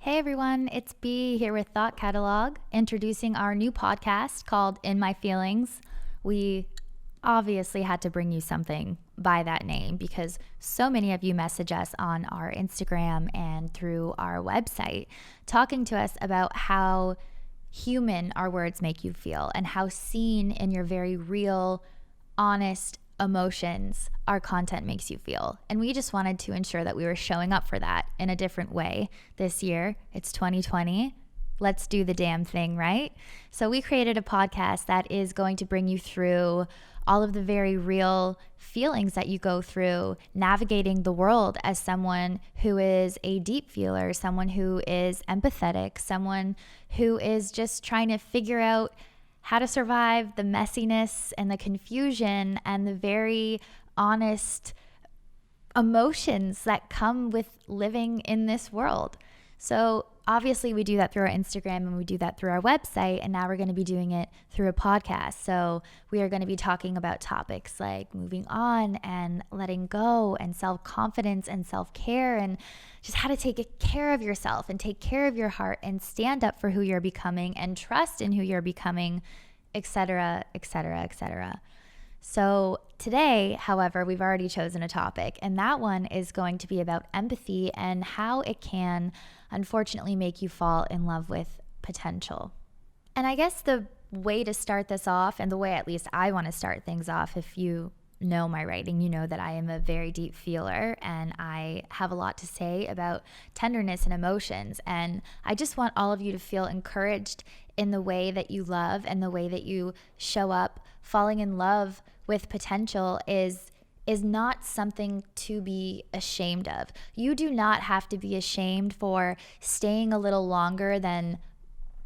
Hey everyone, it's B here with Thought Catalog, introducing our new podcast called In My Feelings. We obviously had to bring you something by that name because so many of you message us on our Instagram and through our website talking to us about how human our words make you feel and how seen in your very real, honest emotions our content makes you feel. And we just wanted to ensure that we were showing up for that in a different way this year. It's 2020. Let's do the damn thing, right? So we created a podcast that is going to bring you through all of the very real feelings that you go through navigating the world as someone who is a deep feeler, someone who is empathetic, someone who is just trying to figure out how to survive the messiness and the confusion and the very honest emotions that come with living in this world. So obviously we do that through our Instagram and we do that through our website, and now we're going to be doing it through a podcast. So we are going to be talking about topics like moving on and letting go and self-confidence and self-care and just how to take care of yourself and take care of your heart and stand up for who you're becoming and trust in who you're becoming, etc., etc., etc. So today, however, we've already chosen a topic, and that one is going to be about empathy and how it can unfortunately make you fall in love with potential. And I guess the way to start this off, and the way at least I want to start things off, if you know my writing, you know that I am a very deep feeler and I have a lot to say about tenderness and emotions. And I just want all of you to feel encouraged in the way that you love and the way that you show up. Falling in love with potential is not something to be ashamed of. You do not have to be ashamed for staying a little longer than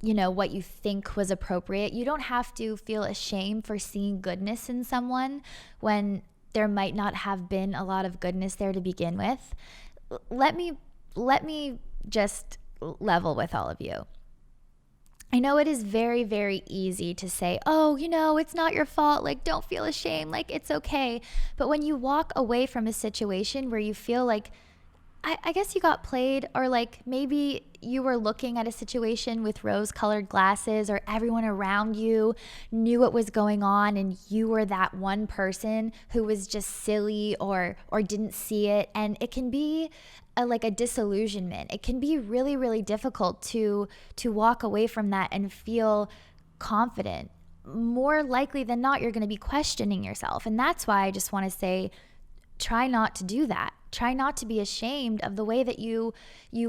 what you think was appropriate. You don't have to feel ashamed for seeing goodness in someone when there might not have been a lot of goodness there to begin with. Let me just level with all of you. I know it is very, very easy to say, oh, it's not your fault. Like, don't feel ashamed. Like, it's okay. But when you walk away from a situation where you feel like, I guess you got played, or like maybe you were looking at a situation with rose-colored glasses, or everyone around you knew what was going on and you were that one person who was just silly or didn't see it. And it can be like a disillusionment. It can be really, really difficult to walk away from that and feel confident. More likely than not, you're going to be questioning yourself. And that's why I just want to say, try not to do that. Try not to be ashamed of the way that you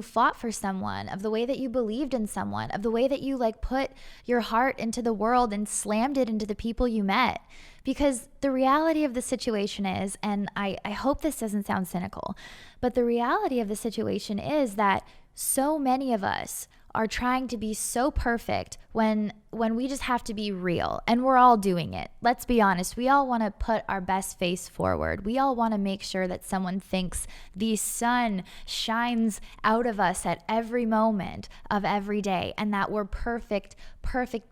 fought for someone, of the way that you believed in someone, of the way that you put your heart into the world and slammed it into the people you met. Because the reality of the situation is, and I hope this doesn't sound cynical, but the reality of the situation is that so many of us are trying to be so perfect when we just have to be real, and we're all doing it. Let's be honest. We all want to put our best face forward. We all want to make sure that someone thinks the sun shines out of us at every moment of every day, and that we're perfect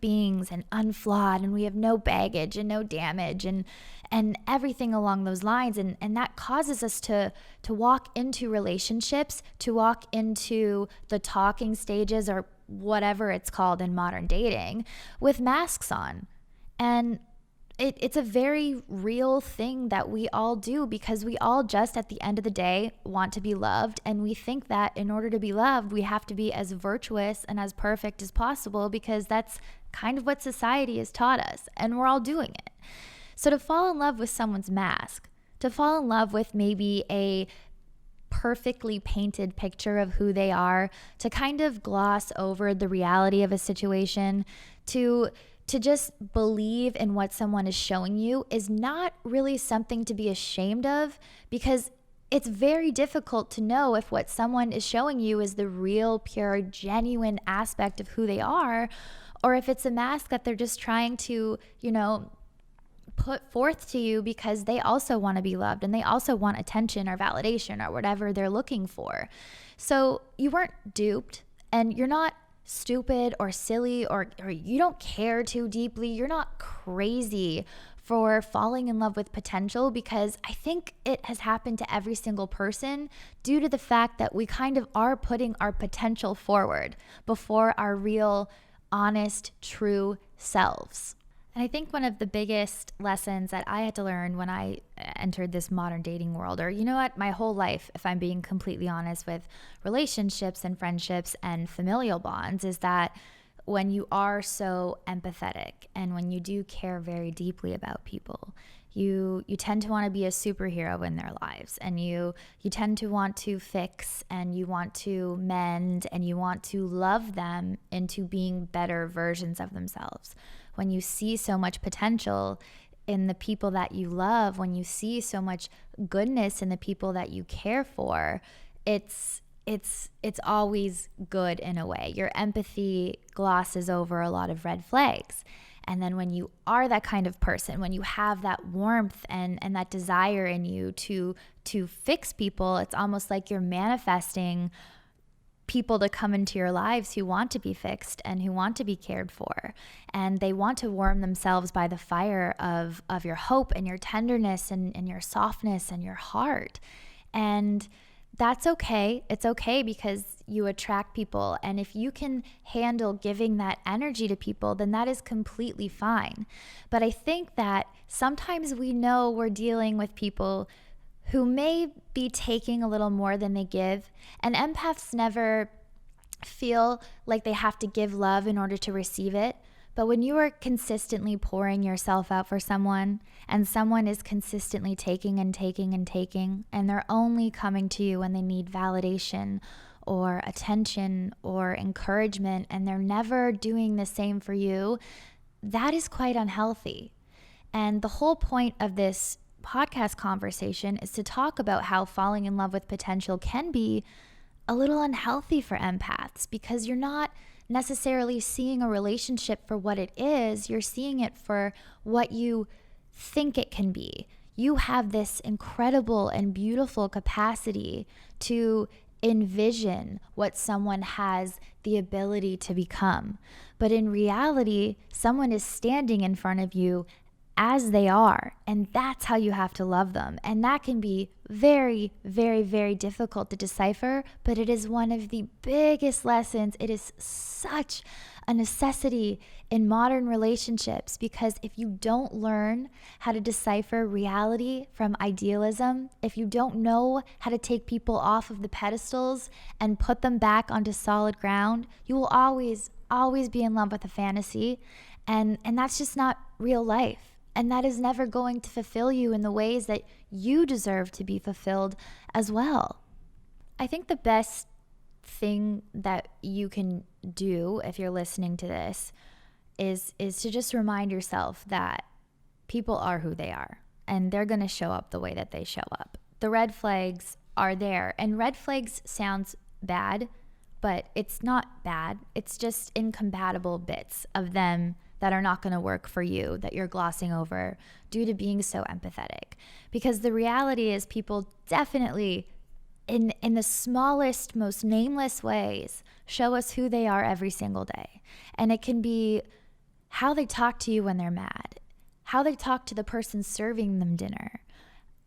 beings and unflawed, and we have no baggage and no damage and everything along those lines. And that causes us to walk into relationships, to walk into the talking stages, or whatever it's called in modern dating, with masks on. And it's a very real thing that we all do, because we all just at the end of the day want to be loved. And we think that in order to be loved, we have to be as virtuous and as perfect as possible, because that's kind of what society has taught us. And we're all doing it. So to fall in love with someone's mask, to fall in love with maybe a perfectly painted picture of who they are, to kind of gloss over the reality of a situation, to just believe in what someone is showing you, is not really something to be ashamed of, because it's very difficult to know if what someone is showing you is the real, pure, genuine aspect of who they are, or if it's a mask that they're just trying to, put forth to you because they also want to be loved and they also want attention or validation or whatever they're looking for. So you weren't duped, and you're not stupid or silly, or you don't care too deeply. You're not crazy for falling in love with potential, because I think it has happened to every single person due to the fact that we kind of are putting our potential forward before our real, honest, true selves. And I think one of the biggest lessons that I had to learn when I entered this modern dating world, or you know what, my whole life, if I'm being completely honest, with relationships and friendships and familial bonds, is that when you are so empathetic and when you do care very deeply about people, you tend to want to be a superhero in their lives, and you tend to want to fix, and you want to mend, and you want to love them into being better versions of themselves. When you see so much potential in the people that you love, when you see so much goodness in the people that you care for, it's always good in a way. Your empathy glosses over a lot of red flags. And then when you are that kind of person, when you have that warmth and that desire in you to fix people, it's almost like you're manifesting people to come into your lives who want to be fixed and who want to be cared for. And they want to warm themselves by the fire of your hope and your tenderness and your softness and your heart. And that's okay. It's okay, because you attract people. And if you can handle giving that energy to people, then that is completely fine. But I think that sometimes we know we're dealing with people who may be taking a little more than they give. And empaths never feel like they have to give love in order to receive it. But when you are consistently pouring yourself out for someone, and someone is consistently taking and taking and taking, and they're only coming to you when they need validation or attention or encouragement, and they're never doing the same for you, that is quite unhealthy. And the whole point of this podcast conversation is to talk about how falling in love with potential can be a little unhealthy for empaths, because you're not necessarily seeing a relationship for what it is. You're seeing it for what you think it can be. You have this incredible and beautiful capacity to envision what someone has the ability to become. But in reality, someone is standing in front of you as they are, and that's how you have to love them. And that can be very, very, very difficult to decipher, but it is one of the biggest lessons. It is such a necessity in modern relationships, because if you don't learn how to decipher reality from idealism, if you don't know how to take people off of the pedestals and put them back onto solid ground, you will always be in love with a fantasy, and that's just not real life. And that is never going to fulfill you in the ways that you deserve to be fulfilled as well. I think the best thing that you can do if you're listening to this is to just remind yourself that people are who they are, and they're going to show up the way that they show up. The red flags are there, and red flags sounds bad, but it's not bad. It's just incompatible bits of them that are not going to work for you, that you're glossing over due to being so empathetic. Because the reality is, people definitely, in the smallest, most nameless ways, show us who they are every single day. And it can be how they talk to you when they're mad, how they talk to the person serving them dinner,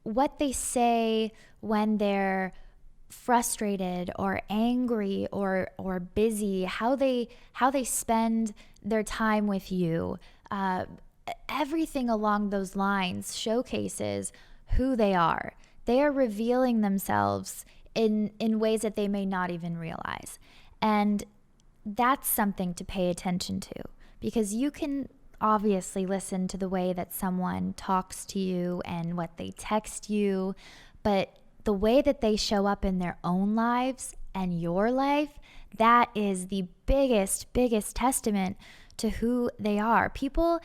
what they say when they're frustrated or angry or busy, how they spend their time with you. Everything along those lines showcases who they are. They are revealing themselves in ways that they may not even realize. And that's something to pay attention to, because you can obviously listen to the way that someone talks to you and what they text you, but the way that they show up in their own lives and your life, that is the biggest testament to who they are. People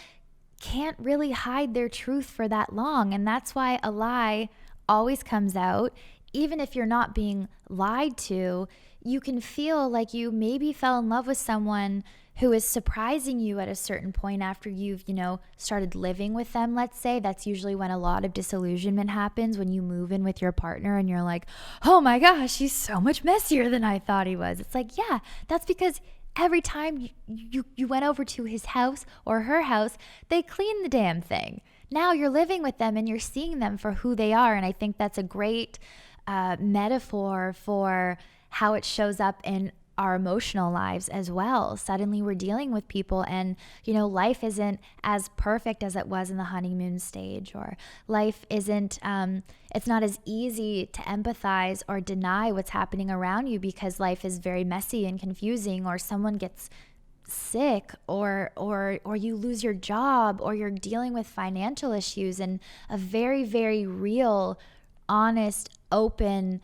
can't really hide their truth for that long, and that's why a lie always comes out. Even if you're not being lied to, you can feel like you maybe fell in love with someone who is surprising you at a certain point after you've, started living with them, let's say. That's usually when a lot of disillusionment happens, when you move in with your partner and you're like, oh my gosh, he's so much messier than I thought he was. It's like, yeah, that's because every time you went over to his house or her house, they cleaned the damn thing. Now you're living with them and you're seeing them for who they are. And I think that's a great metaphor for how it shows up in our emotional lives as well. Suddenly we're dealing with people and, life isn't as perfect as it was in the honeymoon stage, or life isn't, it's not as easy to empathize or deny what's happening around you because life is very messy and confusing, or someone gets sick or you lose your job, or you're dealing with financial issues, and a very, very real, honest, open,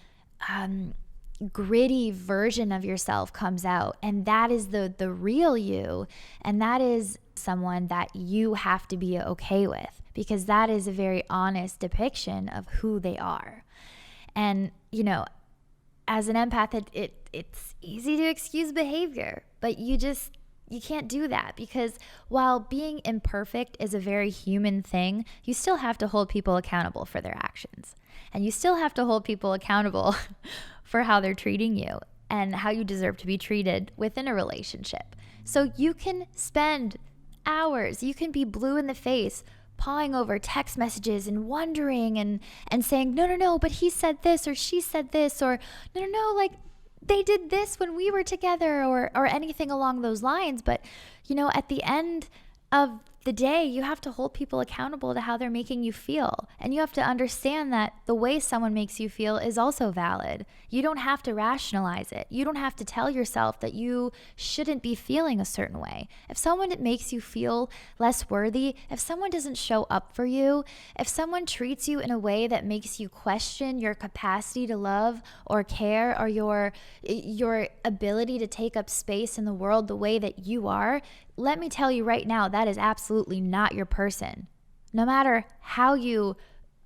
gritty version of yourself comes out. And that is the real you. And that is someone that you have to be okay with, because that is a very honest depiction of who they are. And, as an empath, it's easy to excuse behavior, but you can't do that, because while being imperfect is a very human thing, you still have to hold people accountable for their actions. And you still have to hold people accountable for how they're treating you and how you deserve to be treated within a relationship. So you can spend hours, you can be blue in the face, pawing over text messages and wondering and saying, no, but he said this or she said this, or no, like they did this when we were together, or anything along those lines. But, at the end of the day, you have to hold people accountable to how they're making you feel. And you have to understand that the way someone makes you feel is also valid. You don't have to rationalize it. You don't have to tell yourself that you shouldn't be feeling a certain way. If someone makes you feel less worthy, if someone doesn't show up for you, if someone treats you in a way that makes you question your capacity to love or care, or your ability to take up space in the world the way that you are, let me tell you right now, that is absolutely not your person. No matter how you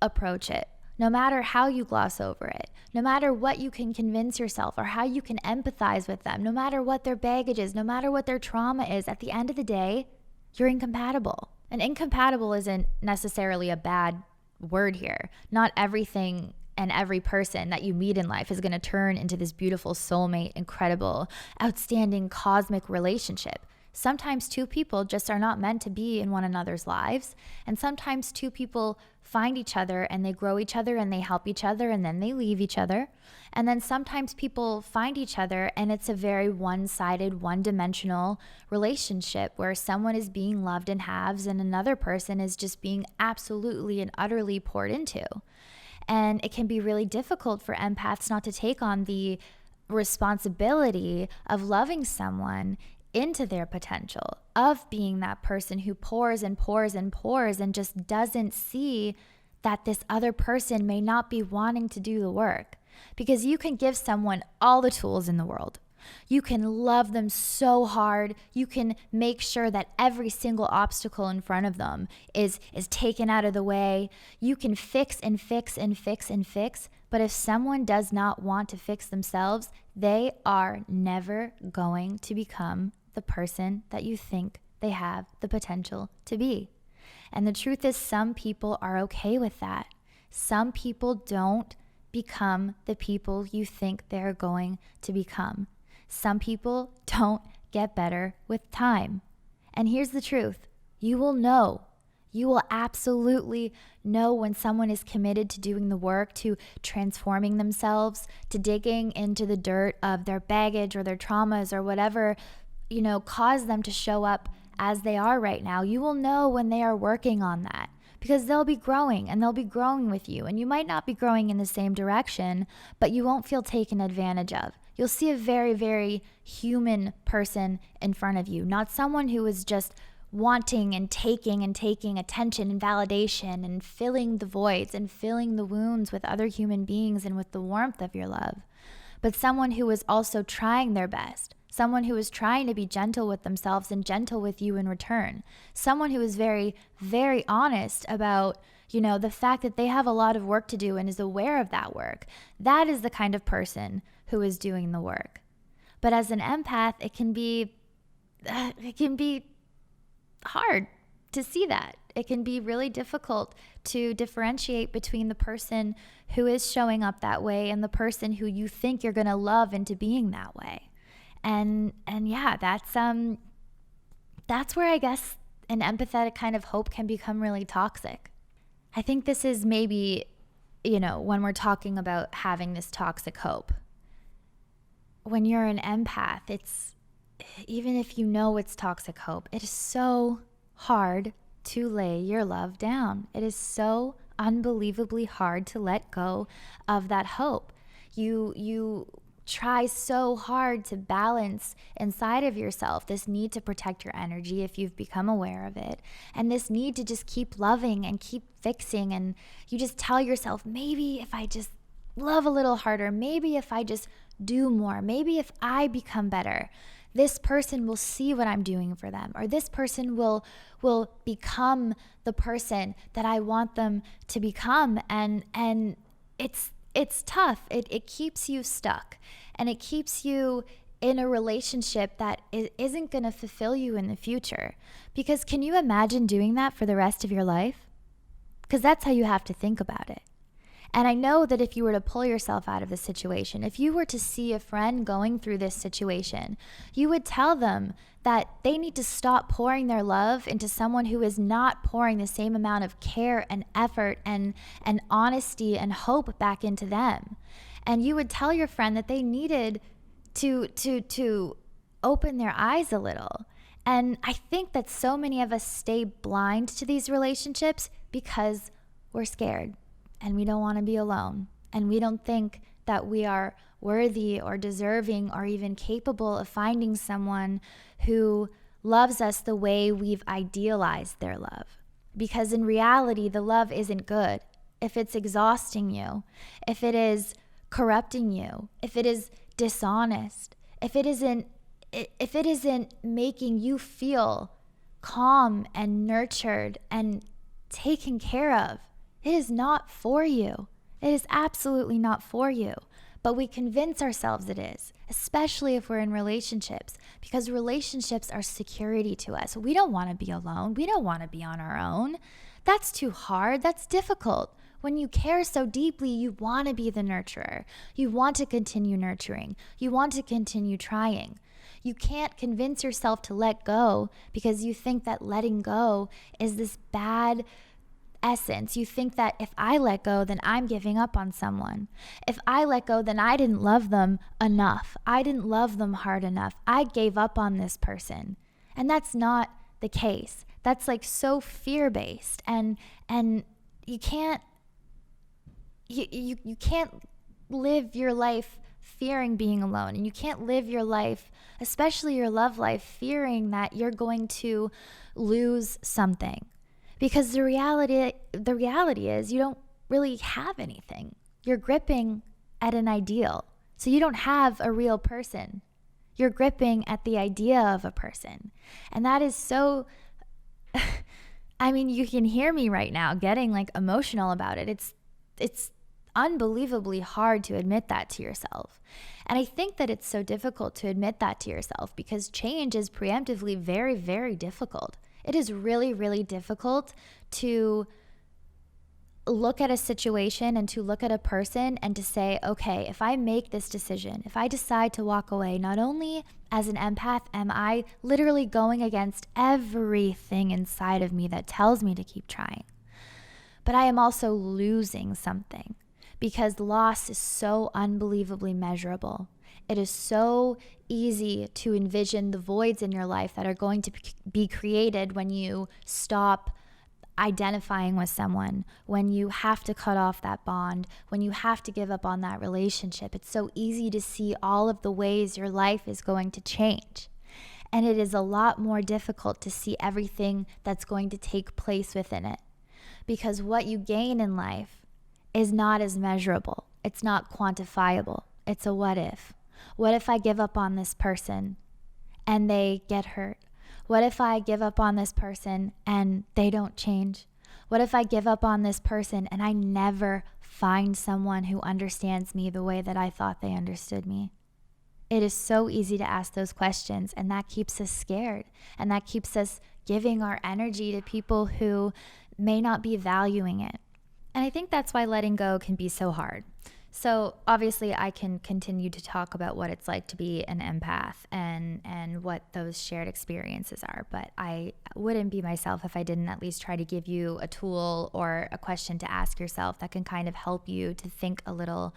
approach it, no matter how you gloss over it, no matter what you can convince yourself or how you can empathize with them, no matter what their baggage is, no matter what their trauma is, at the end of the day, you're incompatible. And incompatible isn't necessarily a bad word here. Not everything and every person that you meet in life is going to turn into this beautiful soulmate, incredible, outstanding cosmic relationship. Sometimes two people just are not meant to be in one another's lives. And sometimes two people find each other and they grow each other and they help each other and then they leave each other. And then sometimes people find each other and it's a very one-sided, one-dimensional relationship where someone is being loved in halves and another person is just being absolutely and utterly poured into. And it can be really difficult for empaths not to take on the responsibility of loving someone into their potential, of being that person who pours and pours and pours and just doesn't see that this other person may not be wanting to do the work. Because you can give someone all the tools in the world. You can love them so hard. You can make sure that every single obstacle in front of them is taken out of the way. You can fix and fix and fix and fix. But if someone does not want to fix themselves, they are never going to become the person that you think they have the potential to be. And the truth is, some people are okay with that. Some people don't become the people you think they're going to become. Some people don't get better with time. And here's the truth. You will know. You will absolutely know when someone is committed to doing the work, to transforming themselves, to digging into the dirt of their baggage or their traumas or whatever, cause them to show up as they are right now. You will know when they are working on that, because they'll be growing and they'll be growing with you. And you might not be growing in the same direction, but you won't feel taken advantage of. You'll see a very, very human person in front of you, not someone who is just wanting and taking attention and validation and filling the voids and filling the wounds with other human beings and with the warmth of your love, but someone who is also trying their best. Someone who is trying to be gentle with themselves and gentle with you in return. Someone who is very, very honest about, the fact that they have a lot of work to do and is aware of that work. That is the kind of person who is doing the work. But as an empath, it can be hard to see that. It can be really difficult to differentiate between the person who is showing up that way and the person who you think you're going to love into being that way. And yeah, that's where I guess an empathetic kind of hope can become really toxic. I think this is maybe, when we're talking about having this toxic hope. When you're an empath, even if you know it's toxic hope, it is so hard to lay your love down. It is so unbelievably hard to let go of that hope. You try so hard to balance inside of yourself this need to protect your energy if you've become aware of it, and this need to just keep loving and keep fixing. And you just tell yourself, maybe if I just love a little harder, maybe if I just do more, maybe if I become better, this person will see what I'm doing for them, or this person will become the person that I want them to become. And it's tough. It keeps you stuck, and it keeps you in a relationship that isn't going to fulfill you in the future. Because can you imagine doing that for the rest of your life? Because that's how you have to think about it. And I know that if you were to pull yourself out of the situation, if you were to see a friend going through this situation, you would tell them that they need to stop pouring their love into someone who is not pouring the same amount of care and effort and honesty and hope back into them. And you would tell your friend that they needed to open their eyes a little. And I think that so many of us stay blind to these relationships because we're scared. And we don't want to be alone. And we don't think that we are worthy or deserving or even capable of finding someone who loves us the way we've idealized their love. Because in reality, the love isn't good. If it's exhausting you, if it is corrupting you, if it is dishonest, if it isn't making you feel calm and nurtured and taken care of, it is not for you. It is absolutely not for you. But we convince ourselves it is, especially if we're in relationships, because relationships are security to us. We don't want to be alone. We don't want to be on our own. That's too hard. That's difficult. When you care so deeply, you want to be the nurturer. You want to continue nurturing. You want to continue trying. You can't convince yourself to let go because you think that letting go is this bad essence. You think that if I let go, then I'm giving up on someone. If I let go, then I didn't love them enough. I didn't love them hard enough. I gave up on this person. And that's not the case. That's like so fear-based. And you can't you can't live your life fearing being alone. And you can't live your life, especially your love life, fearing that you're going to lose something. Because the reality is you don't really have anything. You're gripping at an ideal. So you don't have a real person. You're gripping at the idea of a person. And that is so, I mean, you can hear me right now getting like emotional about it. It's unbelievably hard to admit that to yourself. And I think that it's so difficult to admit that to yourself because change is preemptively very, very difficult. It is really, really difficult to look at a situation and to look at a person and to say, okay, if I make this decision, if I decide to walk away, not only as an empath am I literally going against everything inside of me that tells me to keep trying, but I am also losing something because loss is so unbelievably measurable. It is so easy to envision the voids in your life that are going to be created when you stop identifying with someone, when you have to cut off that bond, when you have to give up on that relationship. It's so easy to see all of the ways your life is going to change. And it is a lot more difficult to see everything that's going to take place within it. Because what you gain in life is not as measurable. It's not quantifiable. It's a what if. What if I give up on this person and they get hurt? What if I give up on this person and they don't change? What if I give up on this person and I never find someone who understands me the way that I thought they understood me? It is so easy to ask those questions, and that keeps us scared, and that keeps us giving our energy to people who may not be valuing it. And I think that's why letting go can be so hard. So obviously I can continue to talk about what it's like to be an empath and what those shared experiences are, but I wouldn't be myself if I didn't at least try to give you a tool or a question to ask yourself that can kind of help you to think a little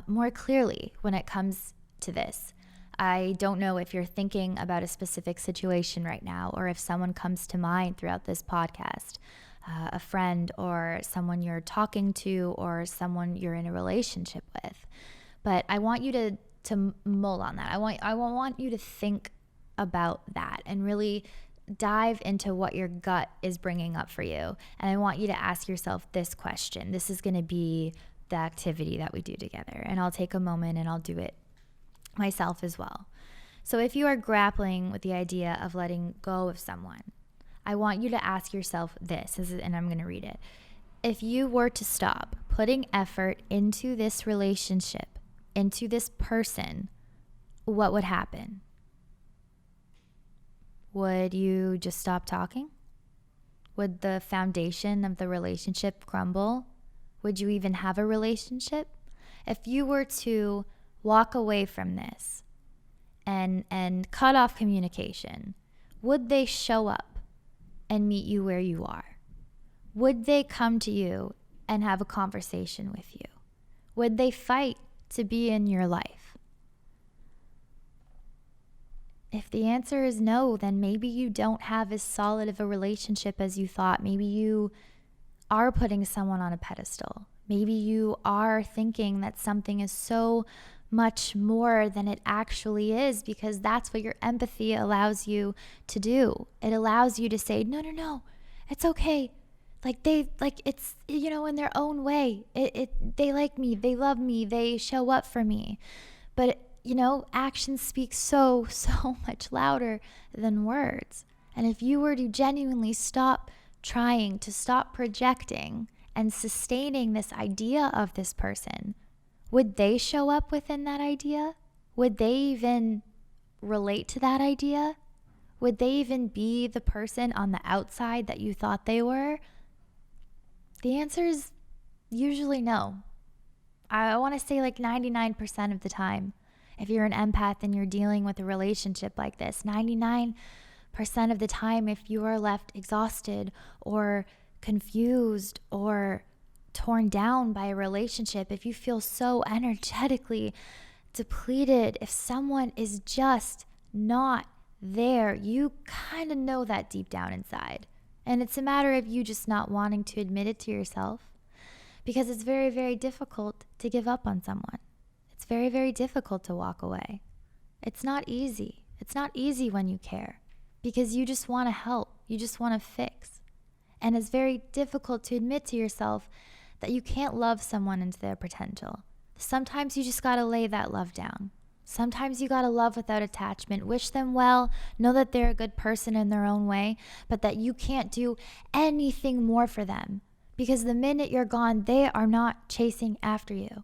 more clearly when it comes to this. I don't know if you're thinking about a specific situation right now, or if someone comes to mind throughout this podcast, a friend or someone you're talking to or someone you're in a relationship with. But I want you to mull on that. I want you to think about that and really dive into what your gut is bringing up for you. And I want you to ask yourself this question. This is going to be the activity that we do together. And I'll take a moment and I'll do it myself as well. So if you are grappling with the idea of letting go of someone, I want you to ask yourself this, and I'm going to read it. If you were to stop putting effort into this relationship, into this person, what would happen? Would you just stop talking? Would the foundation of the relationship crumble? Would you even have a relationship? If you were to walk away from this and cut off communication, would they show up and meet you where you are? Would they come to you and have a conversation with you? Would they fight to be in your life? If the answer is no, then maybe you don't have as solid of a relationship as you thought. Maybe you are putting someone on a pedestal. Maybe you are thinking that something is so much more than it actually is, because that's what your empathy allows you to do. It allows you to say, no, it's okay. It's, in their own way. They like me, they love me, they show up for me. But, actions speak so much louder than words. And if you were to genuinely stop trying to stop projecting and sustaining this idea of this person, would they show up within that idea? Would they even relate to that idea? Would they even be the person on the outside that you thought they were? The answer is usually no. I want to say 99% of the time. If you're an empath and you're dealing with a relationship like this, 99% of the time, if you are left exhausted or confused or torn down by a relationship, if you feel so energetically depleted, if someone is just not there, you kind of know that deep down inside. And it's a matter of you just not wanting to admit it to yourself, because it's very, very difficult to give up on someone. It's very, very difficult to walk away. It's not easy. It's not easy when you care, because you just want to help. You just want to fix. And it's very difficult to admit to yourself that you can't love someone into their potential. Sometimes you just gotta lay that love down. Sometimes you gotta love without attachment, wish them well, know that they're a good person in their own way, but that you can't do anything more for them, because the minute you're gone, they are not chasing after you.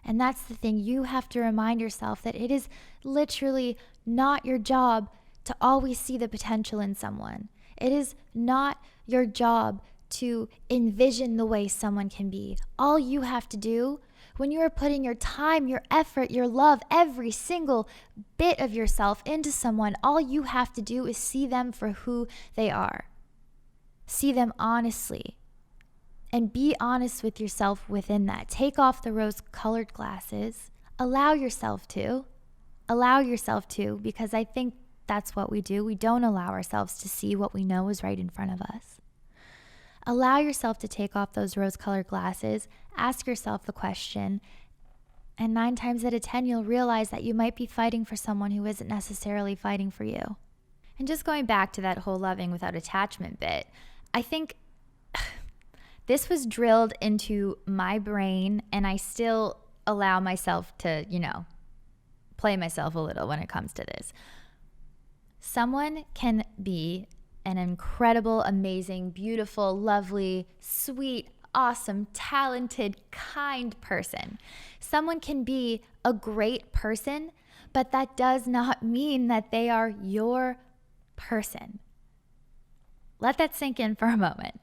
And that's the thing, you have to remind yourself that it is literally not your job to always see the potential in someone. It is not your job to envision the way someone can be. All you have to do, when you are putting your time, your effort, your love, every single bit of yourself into someone, all you have to do is see them for who they are. See them honestly. And be honest with yourself within that. Take off the rose-colored glasses. Allow yourself to, because I think that's what we do. We don't allow ourselves to see what we know is right in front of us. Allow yourself to take off those rose-colored glasses, ask yourself the question, and 9 times out of 10, you'll realize that you might be fighting for someone who isn't necessarily fighting for you. And just going back to that whole loving without attachment bit, I think this was drilled into my brain, and I still allow myself to, play myself a little when it comes to this. Someone can be an incredible, amazing, beautiful, lovely, sweet, awesome, talented, kind person. Someone can be a great person, but that does not mean that they are your person. Let that sink in for a moment.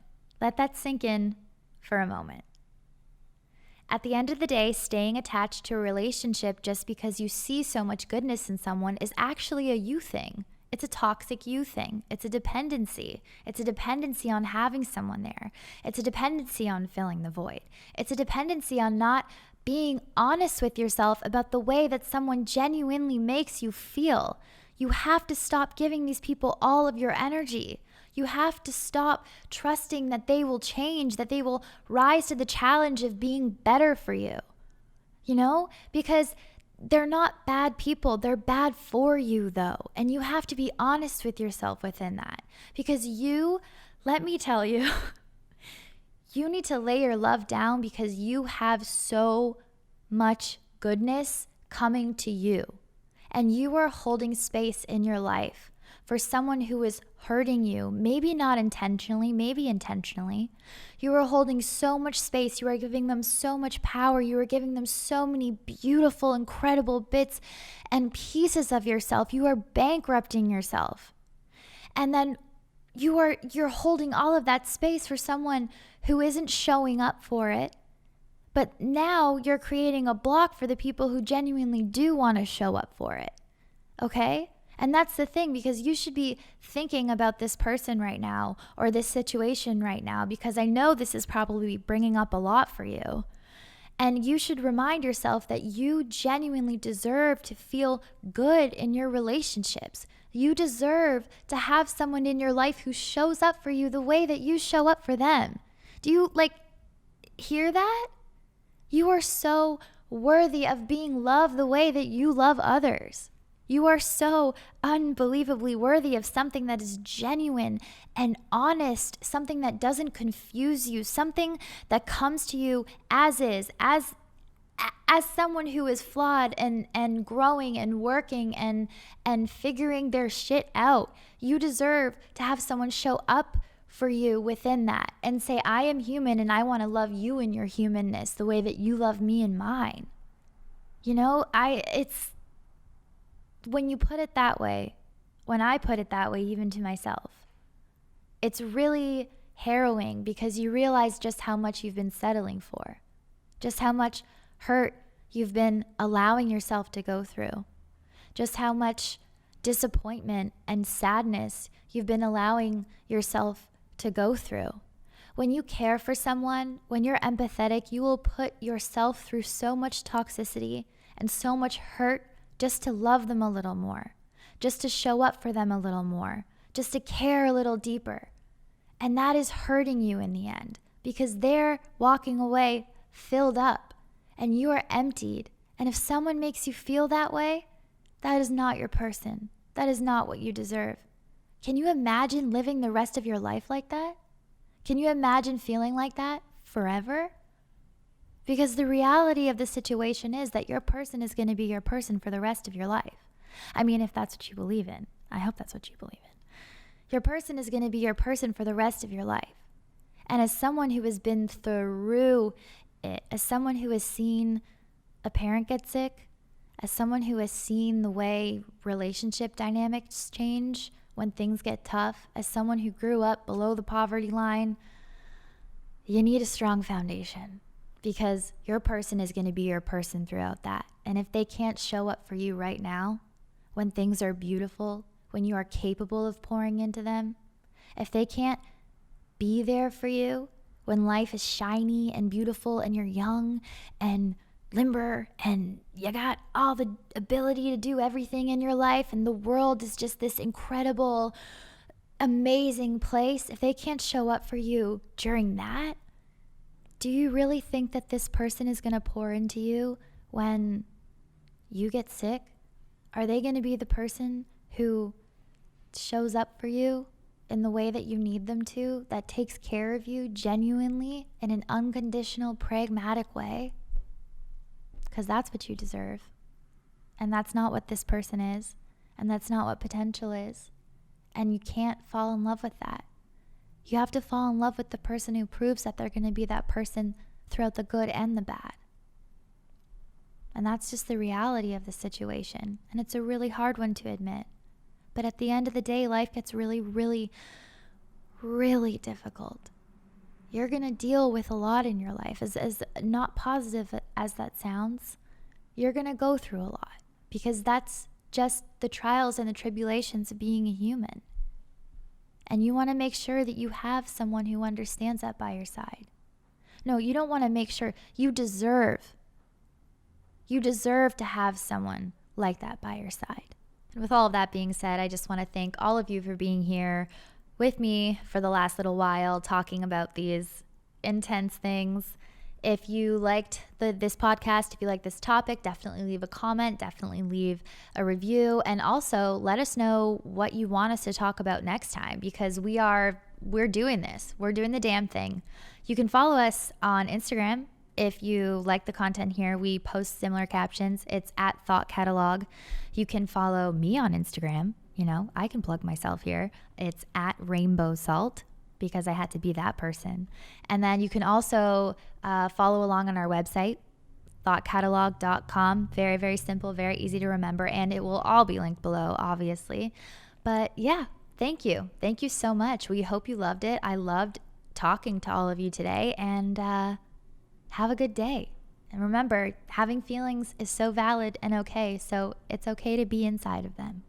At the end of the day, staying attached to a relationship just because you see so much goodness in someone is actually a you thing. It's a toxic you thing. It's a dependency. It's a dependency on having someone there. It's a dependency on filling the void. It's a dependency on not being honest with yourself about the way that someone genuinely makes you feel. You have to stop giving these people all of your energy. You have to stop trusting that they will change, that they will rise to the challenge of being better for you. Because they're not bad people. They're bad for you, though. And you have to be honest with yourself within that. Because let me tell you, you need to lay your love down because you have so much goodness coming to you. And you are holding space in your life for someone who is hurting you, maybe not intentionally, maybe intentionally. You are holding so much space. You are giving them so much power. You are giving them so many beautiful, incredible bits and pieces of yourself. You are bankrupting yourself. And then you're holding all of that space for someone who isn't showing up for it. But now you're creating a block for the people who genuinely do want to show up for it. Okay? And that's the thing, because you should be thinking about this person right now or this situation right now, because I know this is probably bringing up a lot for you. And you should remind yourself that you genuinely deserve to feel good in your relationships. You deserve to have someone in your life who shows up for you the way that you show up for them. Do you hear that? You are so worthy of being loved the way that you love others. You are so unbelievably worthy of something that is genuine and honest, something that doesn't confuse you, something that comes to you as is, as someone who is flawed and growing and working and figuring their shit out. You deserve to have someone show up for you within that and say, I am human and I want to love you in your humanness the way that you love me in mine. When you put it that way, when I put it that way, even to myself, it's really harrowing because you realize just how much you've been settling for, just how much hurt you've been allowing yourself to go through, just how much disappointment and sadness you've been allowing yourself to go through. When you care for someone, when you're empathetic, you will put yourself through so much toxicity and so much hurt just to love them a little more, just to show up for them a little more, just to care a little deeper. And that is hurting you in the end because they're walking away filled up and you are emptied. And if someone makes you feel that way, that is not your person. That is not what you deserve. Can you imagine living the rest of your life like that? Can you imagine feeling like that forever? Because the reality of the situation is that your person is going to be your person for the rest of your life. I mean, if that's what you believe in. I hope that's what you believe in. Your person is going to be your person for the rest of your life. And as someone who has been through it, as someone who has seen a parent get sick, as someone who has seen the way relationship dynamics change when things get tough, as someone who grew up below the poverty line, you need a strong foundation. Because your person is going to be your person throughout that. And if they can't show up for you right now, when things are beautiful, when you are capable of pouring into them, if they can't be there for you when life is shiny and beautiful and you're young and limber and you got all the ability to do everything in your life and the world is just this incredible, amazing place, if they can't show up for you during that, do you really think that this person is going to pour into you when you get sick? Are they going to be the person who shows up for you in the way that you need them to, that takes care of you genuinely in an unconditional, pragmatic way? Because that's what you deserve. And that's not what this person is. And that's not what potential is. And you can't fall in love with that. You have to fall in love with the person who proves that they're going to be that person throughout the good and the bad. And that's just the reality of the situation. And it's a really hard one to admit. But at the end of the day, life gets really, really, really difficult. You're going to deal with a lot in your life. not positive as that sounds, you're going to go through a lot, because that's just the trials and the tribulations of being a human. And you want to make sure that you have someone who understands that by your side. No, you don't want to make sure. You deserve to have someone like that by your side. And with all of that being said, I just want to thank all of you for being here with me for the last little while, talking about these intense things. If you liked this podcast, if you like this topic, definitely leave a comment, definitely leave a review, and also let us know what you want us to talk about next time, because we're doing this. We're doing the damn thing. You can follow us on Instagram. If you like the content here, we post similar captions. It's at Thought Catalog. You can follow me on Instagram. I can plug myself here. It's at Rainbow Salt, because I had to be that person. And then you can also follow along on our website, thoughtcatalog.com. Very, very simple, very easy to remember, and it will all be linked below, obviously. But yeah, thank you. Thank you so much. We hope you loved it. I loved talking to all of you today, and have a good day. And remember, having feelings is so valid and okay, so it's okay to be inside of them.